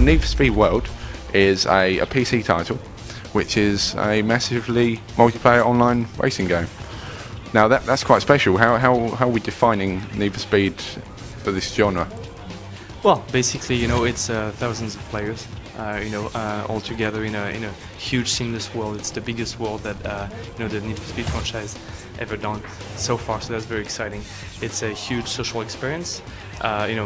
Need for Speed World is a PC title, which is a massively multiplayer online racing game. Now that's quite special. How are we defining Need for Speed for this genre? Well, basically, it's thousands of players, all together in a huge seamless world. It's the biggest world that the Need for Speed franchise ever done so far. So that's very exciting. It's a huge social experience,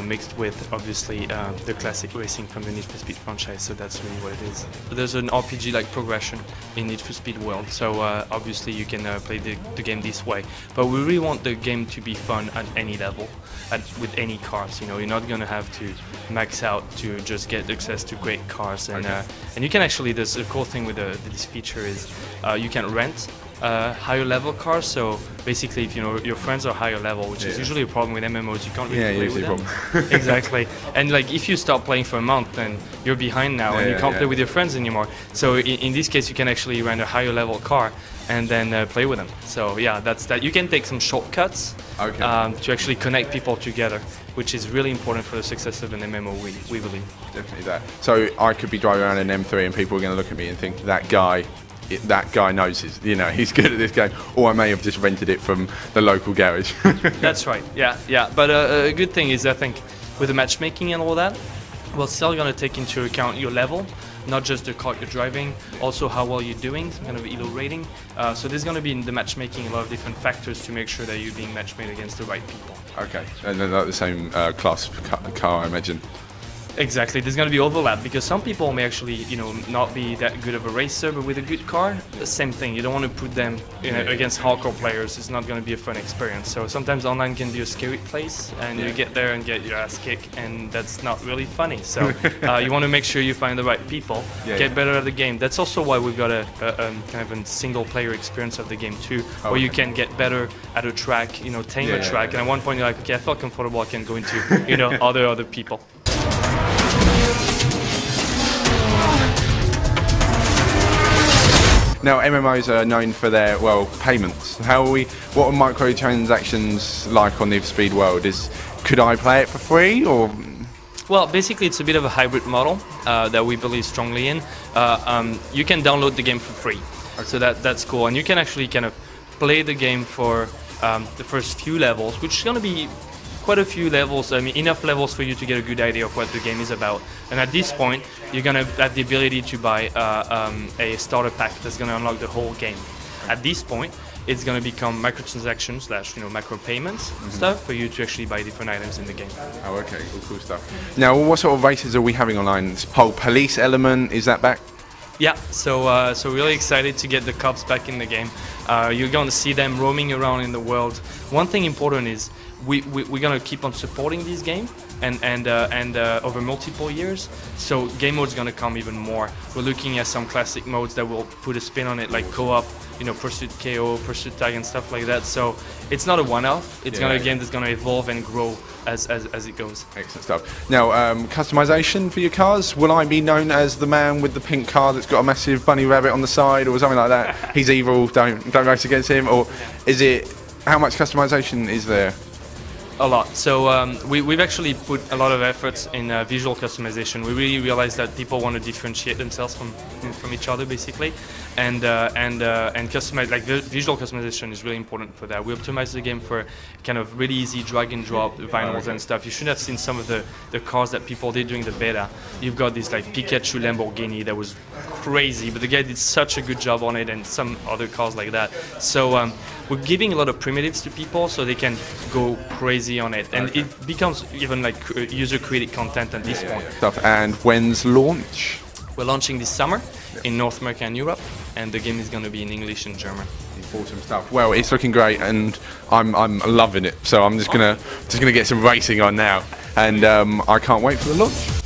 mixed with obviously the classic racing from the Need for Speed franchise. So that's really what it is. There's an RPG-like progression in Need for Speed World. So obviously you can play the game this way, but we really want the game to be fun at any level, with any cars. You're not gonna have to max out to just get access to great cars, and and you can actually. There's a cool thing with this feature is you can rent higher level cars. So basically, if your friends are higher level, which is usually a problem with MMOs, you can't really play with them. Exactly. And like if you stop playing for a month, then you're behind now, and you can't play with your friends anymore. So in this case, you can actually rent a higher level car and then play with them. So yeah, that's that. You can take some shortcuts to actually connect people together, which is really important for the success of an MMO, we believe. Definitely that. So I could be driving around in M3 and people are going to look at me and think that guy knows he's good at this game, or I may have just rented it from the local garage. That's right. Yeah. But a good thing is, I think, with the matchmaking and all that, we're still going to take into account your level, not just the car you're driving, also how well you're doing, some kind of ELO rating. So there's going to be in the matchmaking a lot of different factors to make sure that you're being matchmade against the right people. Okay, and then like the same class car, I imagine. Exactly, there's going to be overlap because some people may actually, not be that good of a racer, but with a good car, the same thing. You don't want to put them against hardcore players. It's not going to be a fun experience. So sometimes online can be a scary place, and you get there and get your ass kicked, and that's not really funny. So you want to make sure you find the right people, get better at the game. That's also why we've got a kind of a single-player experience of the game too, where you can get better at a track, tame a track, and at one point you're like, okay, I felt comfortable, I can go into, other people. Now MMOs are known for their payments. What are microtransactions like on Need for Speed World? Could I play it for free or? Well, basically it's a bit of a hybrid model that we believe strongly in. You can download the game for free, so that's cool, and you can actually kind of play the game for the first few levels, which is going to be quite a few levels. I mean, enough levels for you to get a good idea of what the game is about. And at this point, you're gonna have the ability to buy a starter pack that's gonna unlock the whole game. At this point, it's gonna become microtransactions / micro payments stuff for you to actually buy different items in the game. Oh, okay, cool stuff. Now, what sort of races are we having online? This whole police element, is that back? Yeah, so really excited to get the cops back in the game. You're going to see them roaming around in the world. One thing important is we're going to keep on supporting this game and over multiple years. So game mode's going to come even more. We're looking at some classic modes that will put a spin on it, like co-op, Pursuit KO, Pursuit Tag, and stuff like that. So it's not a one-off. It's a game that's going to evolve and grow as it goes. Excellent stuff. Now, customization for your cars. Will I be known as the man with the pink car that's got a massive bunny rabbit on the side, or something like that? He's evil. Don't race against him. Or is it? How much customization is there? A lot. So we've actually put a lot of efforts in visual customization. We really realized that people want to differentiate themselves from each other, basically, and customize. Like visual customization is really important for that. We optimize the game for kind of really easy drag and drop vinyls and stuff. You should have seen some of the cars that people did during the beta. You've got this like Pikachu Lamborghini that was crazy, but the guy did such a good job on it, and some other cars like that. So we're giving a lot of primitives to people so they can go crazy on it, and it becomes even like user-created content at this point. And when's launch? We're launching this summer in North America and Europe, and the game is going to be in English and German. Awesome stuff. Well, it's looking great, and I'm loving it. So I'm just gonna get some racing on now, and I can't wait for the launch.